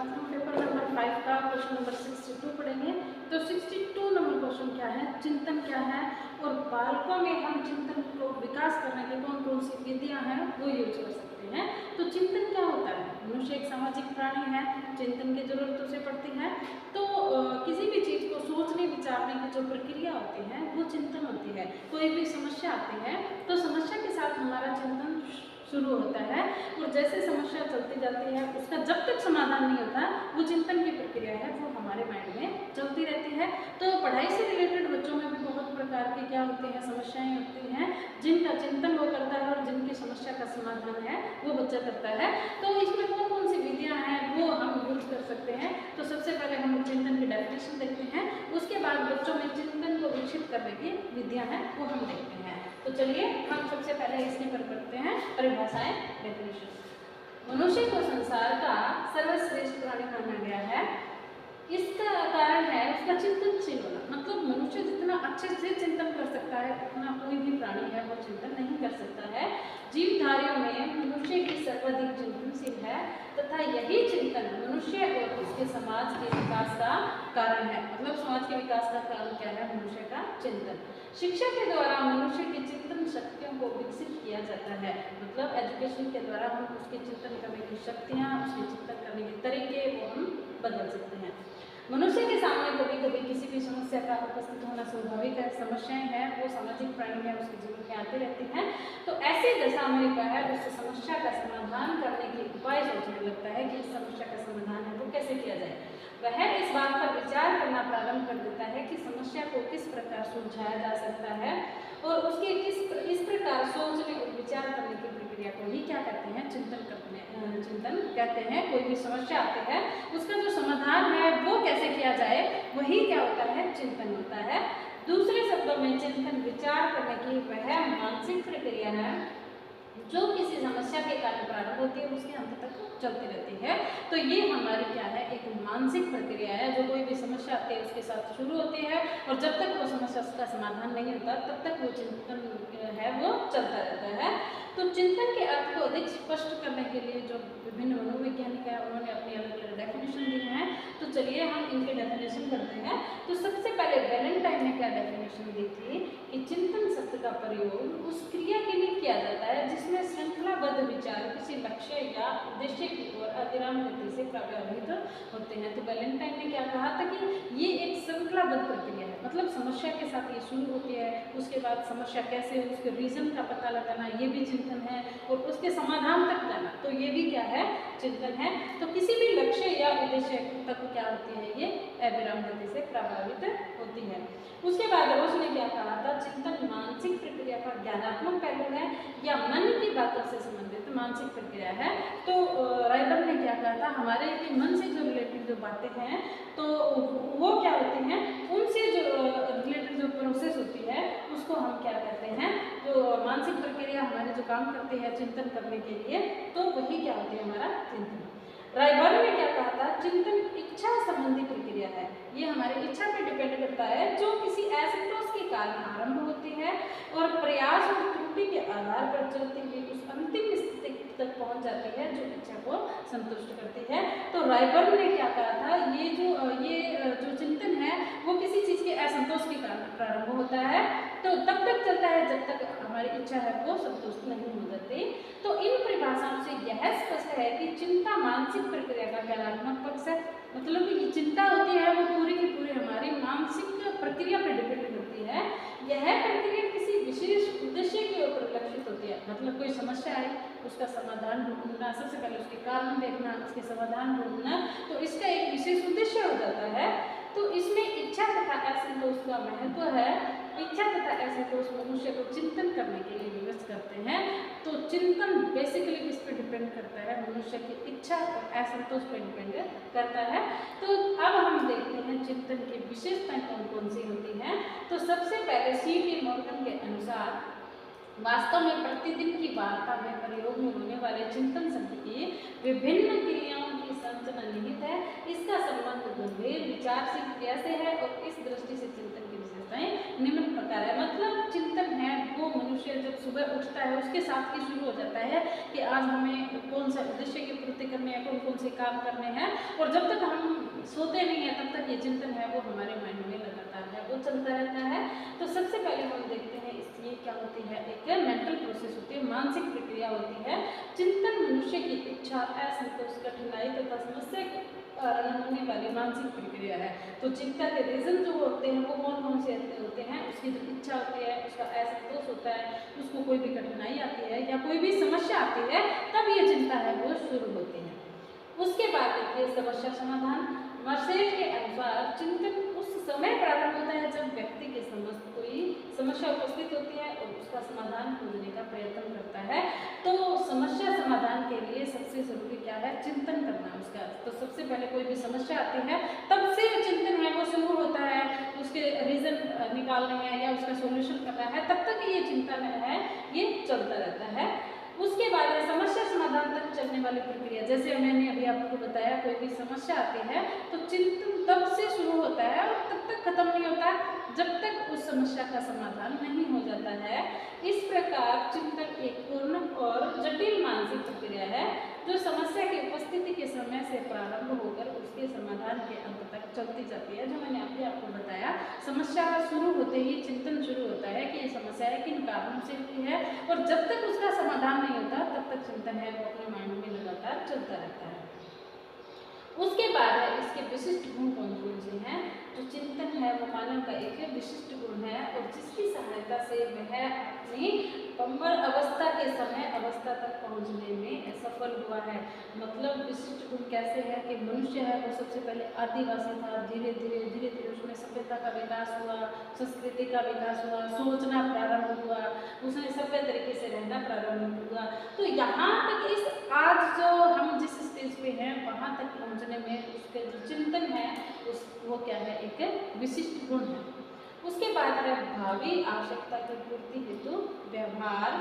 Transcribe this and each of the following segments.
आज हम paper number 5 का क्वेश्चन नंबर 62 पढ़ेंगे। तो 62 नंबर क्वेश्चन क्या है, चिंतन क्या है और बालकों में हम चिंतन को विकास करने के कौन कौन सी विधियां हैं वो यूज कर सकते हैं। तो चिंतन क्या होता है? मनुष्य एक सामाजिक प्राणी है, चिंतन की जरूरत उसे पड़ती है। तो किसी भी चीज़ को सोचने विचारने की जो प्रक्रिया होती है वो चिंतन होती है। कोई भी समस्या आती है तो समस्या के साथ हमारा चिंतन शुरू होता है और जैसे समस्या चलती जाती है उसका जब तक समाधान नहीं होता वो चिंतन की प्रक्रिया है वो हमारे माइंड में चलती रहती है। तो पढ़ाई से रिलेटेड बच्चों में भी बहुत प्रकार की क्या होती हैं, समस्याएं होती हैं जिनका चिंतन वो करता है और जिनकी समस्या का समाधान है वो बच्चा करता है। तो इसमें कौन कौन सी विधियां हैं वो हम यूज कर सकते हैं। तो सबसे पहले हम चिंतन की डेफिनेशन देखते हैं, उसके बाद बच्चों में चिंतन को विकसित करने की विधियां हैं वो हम देखते हैं। तो चलिए हम सबसे पहले इसके पर करते हैं परिभाषाएं, डेफिनेशन। मनुष्य को संसार का सर्वश्रेष्ठ प्राणी माना गया है। इसका कारण है उसका चिंतनशील होना, मतलब मनुष्य जितना अच्छे से चिंतन कर सकता है उतना कोई भी प्राणी है वो चिंतन नहीं कर सकता है। जीवधारियों में मनुष्य ही सर्वाधिक चिंतनशील है तथा यही चिंतन मनुष्य और उसके समाज के विकास का कारण है। मतलब समाज के विकास का कारण क्या है? मनुष्य का चिंतन। शिक्षा के द्वारा मनुष्य की चिंतन शक्तियों को विकसित किया जाता है, मतलब एजुकेशन के द्वारा हम उसके चिंतन करने की शक्तियाँ, उसके चिंतन करने के तरीके वो हम बदल सकते हैं। मनुष्य के सामने कभी कभी किसी भी समस्या का उपस्थित होना स्वाभाविक है। समस्याएं हैं वो सामाजिक प्राणी है, उसके जीवन में आती रहती हैं। तो ऐसी दशा में क्या है उस समस्या का समाधान करने के उपाय सोचने लगता है कि इस समस्या का समाधान है वो कैसे किया जाए। वह इस बात पर विचार करना प्रारंभ कर देता है कि समस्या को किस प्रकार सुलझाया जा सकता है और उसके इस प्रकार सोचने और विचार करने की प्रक्रिया को ही क्या कहते हैं? चिंतन कहते हैं। कोई भी समस्या आती है उसका जो समाधान है वो कैसे किया जाए वही क्या होता है? चिंतन होता है। दूसरे शब्दों में चिंतन विचार करने की वह मानसिक प्रक्रिया है जो किसी समस्या के कारण प्रारंभ होती है उसके अंत तक चलती रहती है। तो ये हमारी क्या है? एक मानसिक प्रक्रिया है जो कोई भी समस्या आती है उसके साथ शुरू होती है और जब तक वो समस्या का समाधान नहीं होता तब तक वो चिंतन है वो चलता रहता है। तो चिंतन के अर्थ को अधिक स्पष्ट करने के लिए जो विभिन्न मनोवैज्ञानिक है उन्होंने अपनी अलग अलग डेफिनेशन दी हैं। तो चलिए हम इनके डेफिनेशन करते हैं। तो सबसे पहले वैलेंटाइन ने क्या डेफिनेशन दी थी कि चिंतन शब्द का प्रयोग उस क्रिया के लिए किया जाता है जिसमें श्रृंखलाबद्ध विचार किसी लक्ष्य या उद्देश्य की ओर अविराम गति से प्रभावित होते हैं। तो वैलेंटाइन ने क्या कहा था कि ये एक श्रृंखलाबद्ध प्रक्रिया है, मतलब समस्या के साथ ये शुरू होती है, उसके बाद समस्या कैसे उसके रीजन का पता लगाना ये भी चिंतन है और उसके समाधान तक जाना तो ये भी क्या है? चिंतन है। तो किसी भी लक्ष्य या उद्देश्य तक क्या होती है? ये अविराम गति से प्रभावित होती है। उसके बाद रोज ने क्या कहा था? चिंतन मानसिक प्रक्रिया का ज्ञानात्मक पहलू है या मन की बातों से संबंधित मानसिक प्रक्रिया है। तो राइबर ने क्या कहा था? हमारे मन से जो रिलेटेड जो बातें हैं तो वो क्या होती हैं? उनसे जो रिलेटेड जो प्रोसेस होती है उसको हम क्या कहते हैं? जो मानसिक प्रक्रिया हमारे जो काम करती है चिंतन करने के लिए तो वही क्या होती है? हमारा चिंतन। राइबर ने क्या कहा था? चिंतन इच्छा संबंधी प्रक्रिया है, ये हमारी इच्छा पर डिपेंड करता है जो किसी असंतोष के कारण आरंभ होती है और प्रयास और त्रुटि के आधार पर चलती हुई उस अंतिम स्थिति तक पहुंच जाती है जो इच्छा को संतुष्ट करती है। तो राइबर ने क्या कहा था? ये जो चिंतन है वो किसी चीज के असंतोष के कारण प्रारंभ होता है तो तब तक चलता है जब तक हमारी इच्छा है वो संतुष्ट नहीं हो जाती। तो इन परिभाषाओं से यह स्पष्ट है कि चिंता मानसिक प्रक्रिया का ज्ञानात्मक पक्ष है, मतलब कि चिंता होती है वो पूरी की पूरी हमारी मानसिक प्रक्रिया पर डिपेंड करती है। यह प्रक्रिया किसी विशेष उद्देश्य की ओर लक्षित होती है, मतलब कोई समस्या है उसका समाधान ढूंढना, सबसे पहले उसके कारण देखना, उसके समाधान ढूंढना, तो इसका एक विशेष उद्देश्य हो जाता है। तो इसमें इच्छा तथा असंतोष का महत्व है। इच्छा तथा असंतोष मनुष्य को चिंतन करने के लिए विवश करते हैं। तो चिंतन बेसिकली किस पे डिपेंड करता है? मनुष्य की इच्छा और असंतोष पे डिपेंड करता है। तो अब हम देखते हैं चिंतन की विशेषताएं कौन कौन सी होती हैं। तो सबसे पहले C.T. मॉर्गन के अनुसार वास्तव में प्रतिदिन की वार्ता में प्रयोग में होने वाले चिंतन शब्द की विभिन्न क्रियाओं की संरचना निहित है। इसका संबंध गंभीर विचारशील क्रिया से है और इस दृष्टि से चिंतन की विशेषता आवश्यकताएं निम्न प्रकार है। मतलब चिंतन है वो मनुष्य जब सुबह उठता है उसके साथ ही शुरू हो जाता है कि आज हमें कौन सा उद्देश्य की पूर्ति करनी है, कौन कौन से काम करने हैं, और जब तक हम सोते नहीं हैं तब तक ये चिंतन है वो हमारे माइंड में लगातार है वो चलता रहता है। तो सबसे पहले हम देखते हैं ये क्या होती है, एक मेंटल प्रोसेस होती है, मानसिक प्रक्रिया होती है। चिंतन मनुष्य की इच्छा, असंतोष, कठिनाई तथा समस्या के कारण होने वाली मानसिक प्रक्रिया है। तो चिंता के रीजन जो होते हैं वो कौन कौन से होते हैं, उसकी जो इच्छा होती है, उसका असंतोष होता है, उसको कोई भी कठिनाई आती है या कोई भी समस्या आती है तब ये चिंता है वो शुरू होती है। उसके बाद देखिए समस्या समाधान। मार्शेट के अनुसार चिंतन उस समय प्रारंभ होता है जब व्यक्ति के समझ कोई समस्या उपस्थित होती है और उसका समाधान खोजने का प्रयत्न करता है। तो समस्या समाधान के लिए सबसे जरूरी क्या है, चिंतन करना उसका। तो सबसे पहले कोई भी समस्या आती है तब से चिंतन है वो शुरू होता है, उसके रीजन निकालने हैं या उसका सोल्यूशन करना है, तब तक ये चिंतन है ये चलता रहता है। उसके बाद समस्या समाधान तक चलने वाली प्रक्रिया, जैसे मैंने अभी आपको बताया कोई भी समस्या आती है तो चिंतन तब से शुरू होता है और तब तक खत्म नहीं होता जब तक उस समस्या का समाधान नहीं हो जाता है। इस प्रकार चिंतन एक पूर्ण और जटिल मानसिक प्रक्रिया है जो समस्या की उपस्थिति के समय से प्रारंभ होकर उसके समाधान के अंत तक चलती जाती है। जो मैंने अभी आपको बताया, समस्या शुरू होते ही चिंतन शुरू होता है कि ये समस्या है किन कारणों से हुई है, और जब तक उसका समाधान नहीं होता तब तक चिंतन है वो अपने माइंड में लगातार चलता रहता है। उसके बाद है इसके विशिष्ट गुण कौन कौन से हैं। जो चिंतन है वो मानव का एक विशिष्ट गुण है और जिसकी सहायता से वह अपनी पंवर अवस्था के समय अवस्था तक पहुंचने में सफल हुआ है। मतलब विशिष्ट गुण कैसे है कि मनुष्य है वो सबसे पहले आदिवासी था, धीरे धीरे उसमें सभ्यता का विकास हुआ, संस्कृति का विकास हुआ, सोचना प्रारंभ हुआ, उसने सभ्य तरीके से रहना प्रारंभ हुआ। तो यहाँ तक इस आज जो हम जिस स्टेज पे हैं वहाँ तक पहुँचने में उसके जो चिंतन है उस वो क्या है, एक विशिष्ट गुण है। उसके बाद है भावी आवश्यकता की पूर्ति हेतु व्यवहार।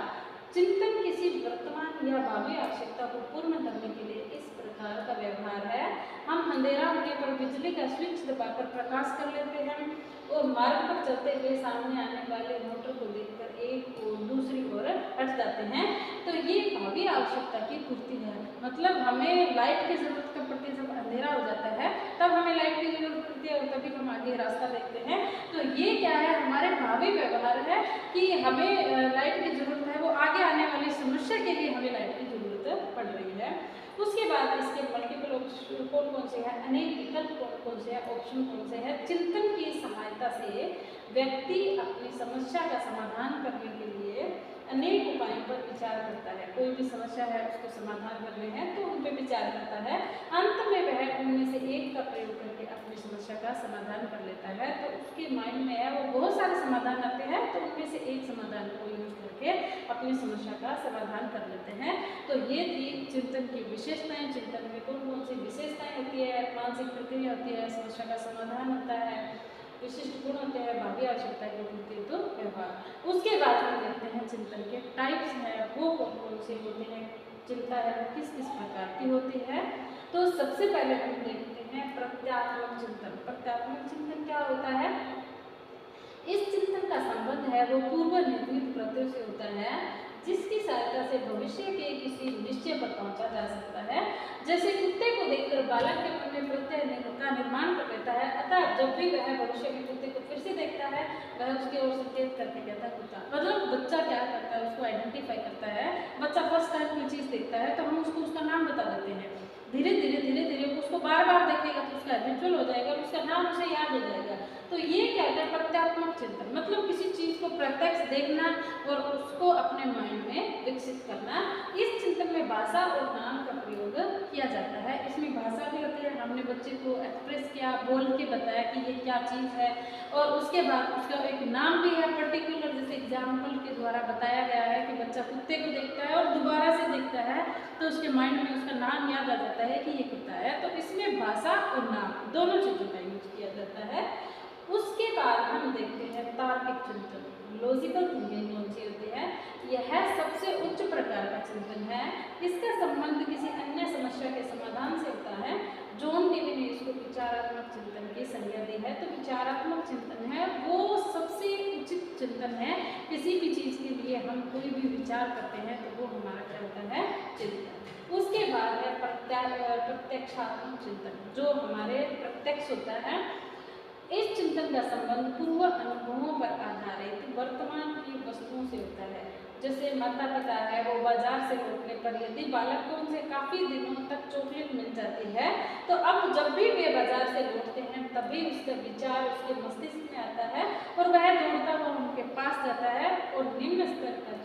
चिंतन किसी वर्तमान या भावी आवश्यकता को पूर्ण करने के लिए इस प्रकार का व्यवहार है। हम अंधेरा होने पर बिजली का स्विच दबाकर प्रकाश कर लेते हैं और मार्ग पर चलते हुए सामने आने वाले मोटर को देखकर एक और दूसरी ओर हट जाते हैं। तो ये भावी आवश्यकता की पूर्ति है। मतलब हमें लाइट की जरूरत कब पड़ती है, जब अंधेरा हो जाता है तब हमें लाइट की जरूरत पड़ती है और तभी हम आगे रास्ता देखते हैं। तो ये क्या है, हमारे भावी व्यवहार है कि हमें लाइट की जरूरत है, वो आगे आने वाली समस्या के लिए हमें लाइट की जरूरत पड़ रही है। उसके बाद इसके मल्टीपल ऑप्शन कौन कौन से हैं, अनेक विकल्प कौन कौन से हैं, ऑप्शन कौन से हैं। चिंतन की सहायता से व्यक्ति अपनी समस्या का समाधान करने के लिए अनेक उपायों पर विचार करता है। कोई भी समस्या है उसको समाधान करने हैं तो उन पर विचार करता है। अंत में वह उनमें से एक का प्रयोग करके अपनी समस्या का समाधान कर लेता है। तो उसके माइंड में है वो बहुत सारे समाधान आते हैं तो उनमें से एक समाधान को यूज करके अपनी समस्या का समाधान कर लेते हैं। तो ये थी चिंतन की विशेषताएं। चिंतन में कौन कौन सी विशेषताएं होती है, मानसिक प्रक्रिया होती है, समस्या का समाधान होता है, विशिष्ट गुण होते हैं, भावी आवश्यकता की पूर्ति तो व्यवहार। उसके बाद हम देखते हैं चिंतन के टाइप्स हैं वो कौन कौन से होते हैं, चिंता है वो किस किस प्रकार की होती है। तो सबसे पहले हम देखते हैं प्रत्यात्मक चिंतन। प्रत्यात्मक चिंतन क्या होता है, इस चिंतन का संबंध है वो पूर्व निर्मित प्रत्ययों से होता है जिसकी सहायता से भविष्य के किसी निश्चय पर पहुंचा जा सकता है। जैसे कुत्ते को देखकर बालक के मन में प्रत्यय का निर्माण कर लेता है, अतः जब भी वह भविष्य में कुत्ते को फिर से देखता है वह उसकी ओर संकेत करके कहता है कुत्ता। मतलब बच्चा क्या करता है, उसको आइडेंटिफाई करता है। बच्चा फर्स्ट टाइम कोई चीज़ देखता है तो हम उसको उसका नाम बता देते हैं। धीरे धीरे उसको बार बार देखेगा तो उसका हैबिचुअल हो जाएगा और उसका नाम उसे याद हो जाएगा। तो ये क्या होता है प्रत्यात्मक चिंतन, मतलब किसी चीज़ को प्रत्यक्ष देखना और उसको अपने माइंड में विकसित करना। इस चिंतन में भाषा और नाम का प्रयोग किया जाता है। इसमें भाषा भी होती है, हमने बच्चे को एक्सप्रेस किया, बोल के बताया कि ये क्या चीज़ है, और उसके बाद उसका एक नाम भी है पर्टिकुलर, जैसे एग्जाम्पल के द्वारा बताया गया है कि बच्चा कुत्ते को देखता है और दोबारा से देखता है तो उसके माइंड में उसका नाम याद आ जाता है कि ये कुत्ता है। तो इसमें भाषा और नाम दोनों चीज़ों का यूज किया जाता है। उसके बाद हम देखते हैं तार्किक चिंतन। लॉजिकल थिंकिंग कौन सी होती है, यह सबसे उच्च प्रकार का चिंतन है। इसका संबंध किसी अन्य समस्या के समाधान से होता है। जॉन डीवी ने इसको विचारात्मक चिंतन की संज्ञा दी है। तो विचारात्मक चिंतन है वो सब चिंतन है। किसी भी चीज़ के लिए हम कोई भी विचार करते हैं तो वो हमारा क्या होता है, चिंतन। उसके बाद है प्रत्यक्षात्मक चिंतन, जो हमारे प्रत्यक्ष होता है। इस चिंतन का संबंध पूर्व अनुभवों पर आधारित वर्तमान की वस्तुओं से होता है। जैसे माता पिता है, वो बाजार से लौटने पर यदि बालक को उनसे काफ़ी दिनों तक चॉकलेट मिल जाती है, तो अब जब भी वे बाजार से लौटते हैं तभी उसका विचार उसके मस्तिष्क में आता है और वह दौड़ता हुआ उनके पास जाता है। और निम्न स्तर का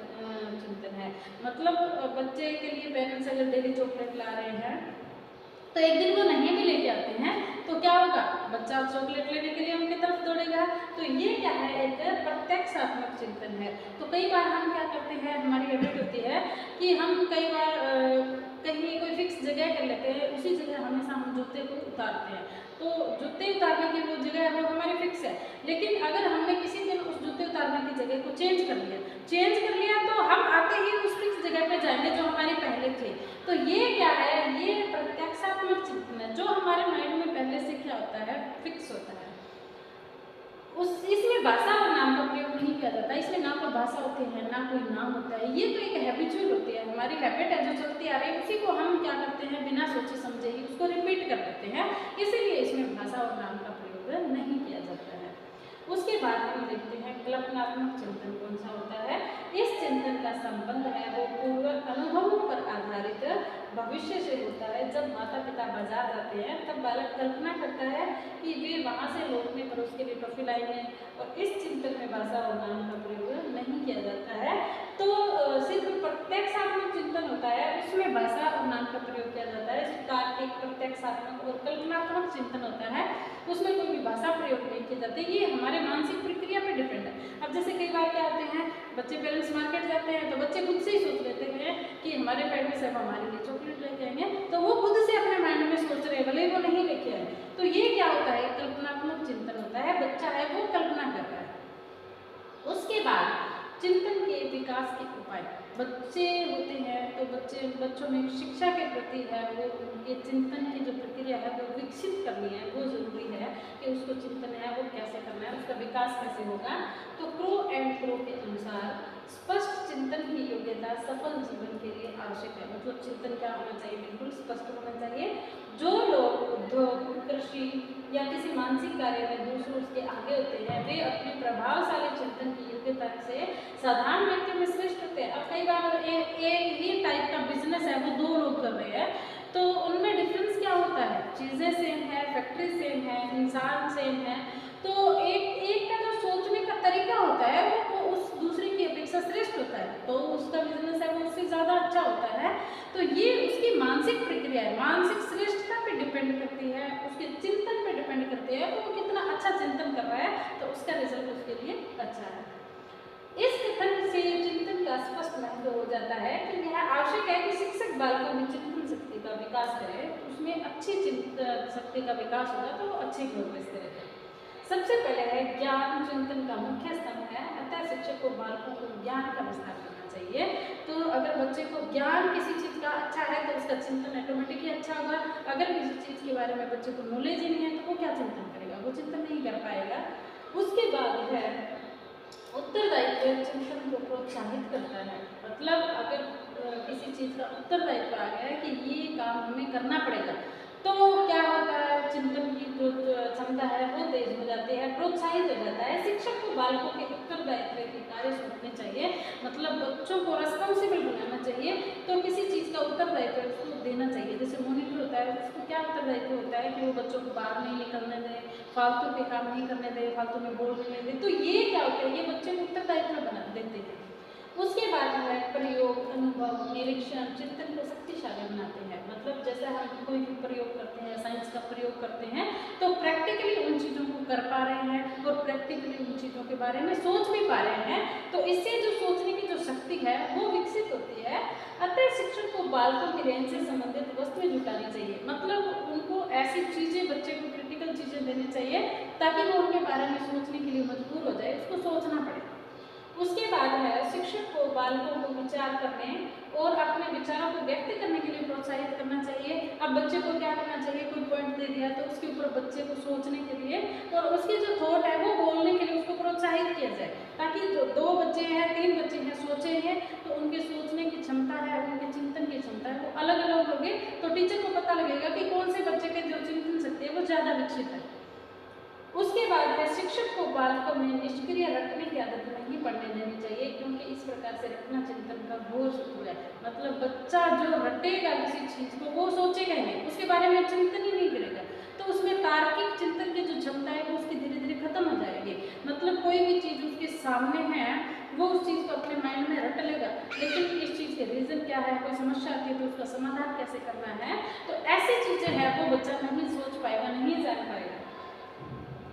चिंतन है, मतलब बच्चे के लिए पेरेंट्स अगर डेली चॉकलेट ला रहे हैं तो एक दिन वो नहीं भी लेके आते हैं तो क्या होगा, बच्चा चॉकलेट लेने के लिए उनकी तरफ दौड़ेगा। तो ये क्या है, एक प्रत्यक्षात्मक चिंतन है। तो कई बार हम क्या करते हैं, हमारी हैबिट होती है कि हम कई बार कहीं कोई फिक्स जगह कर लेते हैं, उसी जगह हमेशा हम जूते को उतारते हैं। तो जूते उतारने की वो जगह है वो हमारी फिक्स है, लेकिन अगर हमने किसी दिन उस जूते उतारने की जगह को चेंज कर लिया तो हम आते ही उस फिक्स जगह पे जाएंगे जो हमारी पहले थी। तो ये क्या है, ये प्रत्यक्षात्मक चिंतन है, जो हमारे माइंड में पहले से क्या होता है, फिक्स होता है। इसमें भाषा और नाम का प्रयोग नहीं किया जाता, इसमें ना कोई भाषा होती है ना कोई नाम होता है। ये तो एक हैबिचुअल होती है, हमारी हैबिट है जो चलती आ रही है, उसी को हम क्या करते हैं, बिना सोचे समझे ही उसको रिपीट कर देते हैं। इसीलिए इसमें भाषा और नाम का प्रयोग नहीं किया जाता है। उसके बाद हम देखते हैं कल्पनात्मक चिंतन कौन सा होता है। इस चिंतन का संबंध है वो पूर्व अनुभवों पर आधारित भविष्य से होता है। जब माता पिता बाजार जाते हैं तब बालक कल्पना करता है कि वे वहाँ से लौटने पर उसके लिए टॉफी लाएंगे, और इस चिंतन में भाषा और नाम का प्रयोग नहीं किया जाता है। तो सिर्फ प्रत्यक्षात्मक चिंतन होता है, उसमें भाषा और नाम का प्रयोग किया जाता है। तार्किक, प्रत्यक्षात्मक और कल्पनात्मक चिंतन होता है, उसमें कोई भी भाषा प्रयोग नहीं की जाती। ये हमारे मानसिक प्रक्रिया पे डिपेंड है। अब जैसे कई बार क्या होते हैं, बच्चे पेरेंट्स मार्केट जाते हैं तो बच्चे खुद से ही सोच लेते हैं कि हमारे पेरेंट्स सब हमारे लिए चॉकलेट लेके आएंगे, तो वो खुद से अपने माइंड में सोच रहे हैं, भले वो नहीं लेके आए। तो ये क्या होता है, कल्पनात्मक चिंतन होता है, बच्चा है वो कल्पना कर रहा है। उसके बाद चिंतन के विकास के उपाय। बच्चे होते हैं तो बच्चों में शिक्षा के प्रति है वो उनके चिंतन की जो प्रक्रिया है वो विकसित करनी है। वो जरूरी है कि उसको चिंतन है वो कैसे करना है, उसका विकास कैसे होगा। तो क्रो एंड क्रो के अनुसार स्पष्ट चिंतन की योग्यता सफल जीवन के लिए आवश्यक है। मतलब चिंतन क्या होना चाहिए, बिल्कुल स्पष्ट होना चाहिए। जो लोग उद्योग, कृषि या किसी मानसिक कार्य में दूसरों के आगे होते हैं, वे अपने प्रभावशाली चिंतन की योग्यता से साधारण व्यक्ति में श्रेष्ठ होते हैं। अब कई बार एक ही टाइप का बिजनेस है वो दो लोग कर रहे हैं, तो उनमें डिफरेंस क्या होता है, चीज़ें सेम है, फैक्ट्री सेम है, इंसान सेम है, तो एक का जो सोचने का तरीका होता है वो उस दूसरे की अपेक्षा श्रेष्ठ होता है, तो उसका बिजनेस है वो उससे ज़्यादा अच्छा होता है। तो ये उसकी मानसिक प्रक्रिया है, मानसिक श्रेष्ठता पे डिपेंड करती है, उसके चिंतन पे डिपेंड करती है, तो वो कितना अच्छा चिंतन कर रहा है तो उसका रिजल्ट उसके लिए अच्छा है। इस कथन से चिंतन का स्पष्ट महत्व हो जाता है कि यह आवश्यक है कि शिक्षक बालकों में चिंतन शक्ति का विकास करे, उसमें अच्छी चिंतन शक्ति का विकास होगा तो वो अच्छी प्रोग्रेस करेगा। सबसे पहले है ज्ञान चिंतन का मुख्य स्तंभ है, अतः शिक्षक को बालकों को ज्ञान का विस्तार करना चाहिए। तो अगर बच्चे को ज्ञान किसी चीज़ का अच्छा है तो उसका चिंतन ऑटोमेटिकली अच्छा होगा। अगर किसी चीज़ के बारे में बच्चे को नॉलेज ही नहीं है तो वो क्या चिंतन करेगा, वो चिंतन नहीं कर पाएगा। उसके बाद है उत्तरदायित्व चिंतन को प्रोत्साहित करता है। मतलब अगर किसी चीज़ का उत्तरदायित्व आ गया है कि ये काम हमें करना पड़ेगा, तो क्या होता है, चिंतन की जो क्षमता है वो तेज हो जाती है, प्रोत्साहित हो जाता है। शिक्षक को बालकों के उत्तरदायित्व के कार्य सौंपने चाहिए, मतलब बच्चों को रेस्पॉन्सिबल बनाना चाहिए। तो किसी चीज़ का उत्तरदायित्व उसको देना चाहिए। जैसे मॉनिटर होता है, उसको क्या उत्तरदायित्व होता है कि वो बच्चों को बाहर नहीं निकलने दे, फालतू के काम नहीं करने दे, फालतू में बोलने नहीं दे। तो ये क्या होता है, ये बच्चे को उत्तरदायित्व बना देते हैं। उसके बाद है प्रयोग, अनुभव, निरीक्षण चिंतन को शक्तिशाली बनाते हैं। मतलब जैसे हम कोई भी प्रयोग करते हैं, साइंस का प्रयोग करते हैं, तो प्रैक्टिकली उन चीज़ों को कर पा रहे हैं और प्रैक्टिकली उन चीज़ों के बारे में सोच भी पा रहे हैं, तो इससे जो सोचने की जो शक्ति है वो विकसित होती है। अतः शिक्षक को बालकों की रेंज से संबंधित वस्तुएं जुटानी चाहिए। मतलब उनको ऐसी चीज़ें, बच्चे को क्रिटिकल चीज़ें देनी चाहिए ताकि वो उनके बारे में सोचने के लिए मजबूर हो जाए, उसको सोचना पड़े। उसके बाद है शिक्षक को बालकों को विचार करने और अपने विचारों को व्यक्त करने के लिए प्रोत्साहित करना चाहिए। अब बच्चे को क्या करना चाहिए, कोई पॉइंट दे दिया तो उसके ऊपर बच्चे को सोचने के लिए और उसकी जो थॉट है वो बोलने के लिए उसको प्रोत्साहित किया जाए। ताकि दो बच्चे हैं, 3 बच्चे हैं, सोचे हैं तो उनके सोचने की क्षमता है, उनके चिंतन की क्षमता है वो अलग अलग होगी। तो टीचर को पता लगेगा कि कौन से बच्चे के जो चिंतन शक्ति है वो ज़्यादा विकसित है। उसके बाद है शिक्षक को बालकों में निष्क्रिय रटने की आदत नहीं पड़ने देनी चाहिए, क्योंकि इस प्रकार से रटना चिंतन का बोझ है। मतलब बच्चा जो रटेगा किसी चीज को वो सोचेगा नहीं, उसके बारे में चिंतन ही नहीं करेगा, तो उसमें तार्किक चिंतन की जो क्षमता है वो उसकी धीरे धीरे खत्म हो जाएगी। मतलब कोई भी चीज उसके सामने है वो उस चीज को अपने माइंड में रट लेगा, लेकिन इस चीज के रीजन क्या है, कोई समस्या आती है तो उसका समाधान कैसे करना है, तो ऐसी चीजें हैं वो बच्चा नहीं सोच पाएगा, नहीं जान पाएगा।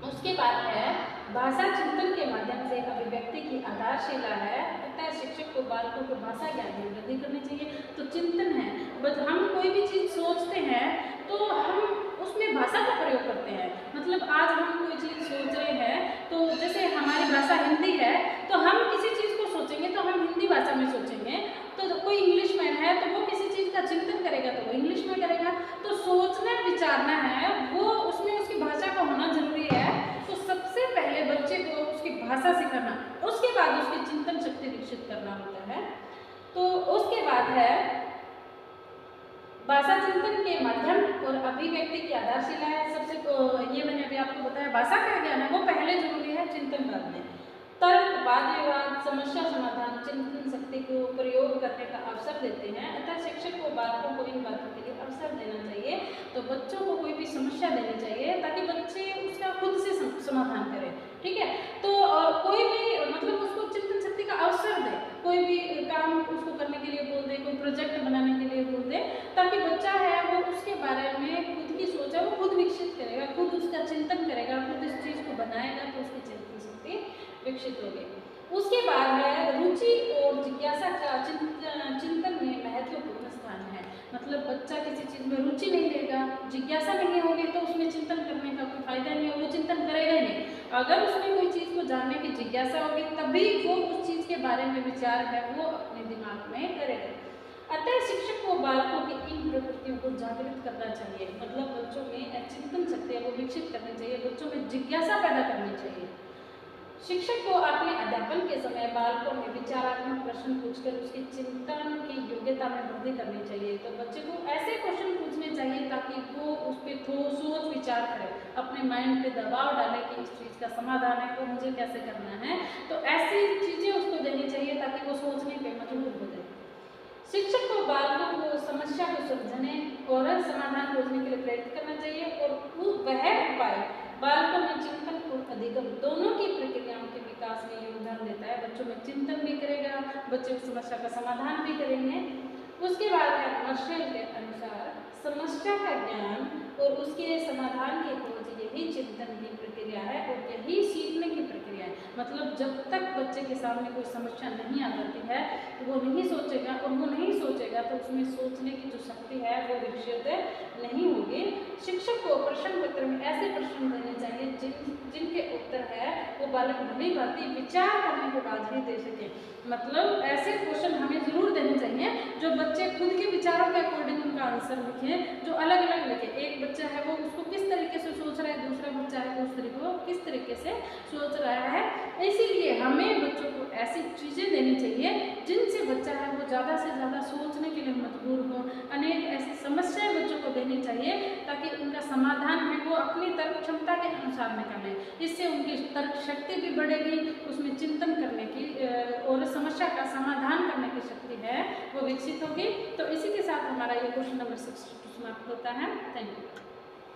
उसके बाद है भाषा चिंतन के माध्यम से अभिव्यक्ति की आधारशिला है, तथा शिक्षक को बालकों को भाषा ज्ञान में वृद्धि करनी चाहिए। तो चिंतन है, बस हम कोई भी चीज सोचते हैं तो हम उसमें भाषा का प्रयोग करते हैं। मतलब आज हम कोई चीज सोच रहे हैं तो जैसे हमारी भाषा हिंदी है तो हम किसी चीज को सोचेंगे तो हम हिंदी भाषा में सोचेंगे। तो कोई इंग्लिश मैन है तो वो किसी चीज का चिंतन करेगा तो वो इंग्लिश में करेगा। तो सोचना विचारना है वो उसमें उसकी भाषा का होना जरूरी है। तो सबसे पहले बच्चे को उसकी भाषा सिखाना, उसके बाद उसकी चिंतन शक्ति विकसित करना होता है। तो उसके बाद है भाषा चिंतन के माध्यम और अभिव्यक्ति की आधारशिला है। सबसे ये मैंने अभी आपको बताया भाषा का ज्ञान है वो पहले जरूरी है, चिंतन बाद में। तर्क, वाद विवाद, समस्या समाधान, चिंतन शक्ति को प्रयोग करने का अवसर देते हैं, अतः शिक्षक को बालकों को इन बातों के लिए अवसर देना चाहिए। तो बच्चों को कोई भी समस्या देनी चाहिए ताकि बच्चे उसका खुद से समाधान करें, ठीक है। तो कोई भी मतलब उसको चिंतन शक्ति का अवसर दे, कोई भी काम उसको करने के लिए बोल दे, कोई प्रोजेक्ट बनाने के लिए बोल दे, ताकि बच्चा है वो उसके बारे में खुद की सोच है वो खुद विकसित करेगा, खुद उसका चिंतन करेगा, खुद इस चीज को बनाएगा तो उसकी चिंतन शक्ति विकसित होगी। उसके बाद है रुचि और जिज्ञासा का चिंतन में महत्वपूर्ण स्थान है। मतलब बच्चा किसी चीज में रुचि नहीं लेगा, जिज्ञासा नहीं होगी तो उसमें चिंतन करने का कोई फायदा नहीं है, वो चिंतन करेगा ही नहीं। अगर उसमें कोई चीज को जानने की जिज्ञासा होगी तभी वो उस चीज के बारे में विचार है वो अपने दिमाग में करेगा। अतः शिक्षक को बालकों की इन प्रवृत्तियों को जागृत करना चाहिए। मतलब बच्चों में चिंतन शक्ति है वो विकसित करनी चाहिए, बच्चों में जिज्ञासा पैदा करनी चाहिए। शिक्षक को अपने अध्यापन के समय बालकों में विचारात्मक प्रश्न पूछकर उसकी चिंतन की योग्यता में वृद्धि करनी चाहिए। तो बच्चे को ऐसे क्वेश्चन पूछने चाहिए ताकि वो उस पर सोच विचार करे, अपने माइंड पे दबाव डाले कि इस चीज़ का समाधान है तो मुझे कैसे करना है। तो ऐसी चीज़ें उसको देनी चाहिए ताकि वो सोचने पे मजबूर हो जाए। शिक्षक को बालकों को समस्या को सुलझाने और समाधान खोजने के लिए प्रेरित करना चाहिए, और वह उपाय बालकों में चिंतन और अधिगम दोनों की प्रक्रियाओं के विकास में योगदान देता है। बच्चों में चिंतन भी करेगा, बच्चे उस समस्या का समाधान भी करेंगे। उसके बाद है मार्शल के अनुसार समस्या का ज्ञान और उसके समाधान की खोज यही चिंतन की प्रक्रिया है और यही सीखने की प्रक्रिया है। मतलब जब तक बच्चे के सामने कोई समस्या नहीं आ जाती है वो नहीं सोचेगा, और वो नहीं सोचेगा तो उसमें सोचने की जो शक्ति है वो विकसित नहीं होगी। शिक्षक को प्रश्न पत्र में ऐसे प्रश्न देने चाहिए जिनके उत्तर है वो बालक भली भांति विचार करने के बाद ही दे सके। मतलब ऐसे क्वेश्चन हमें जरूर देने चाहिए जो बच्चे खुद के विचारों के अकॉर्डिंग उनका आंसर लिखें, जो अलग अलग लिखे। एक बच्चा है वो उसको किस तरीके से सोच रहा है, दूसरा बच्चा है वो उस तरीके को किस तरीके से सोच रहा है। इसीलिए हमें बच्चों को ऐसी चीज़ें देनी चाहिए जिनसे बच्चा है वो ज़्यादा से ज़्यादा सोचने के लिए मजबूर हो। अनेक ऐसी समस्याएं बच्चों को देनी चाहिए ताकि उनका समाधान है वो अपनी तर्क क्षमता के अनुसार निकालें। इससे उनकी तर्क शक्ति भी बढ़ेगी, उसमें चिंतन करने की और समस्या का समाधान करने की शक्ति है वो विकसित होगी। तो इसी के साथ हमारा ये क्वेश्चन नंबर 62 समाप्त होता है। Thank you.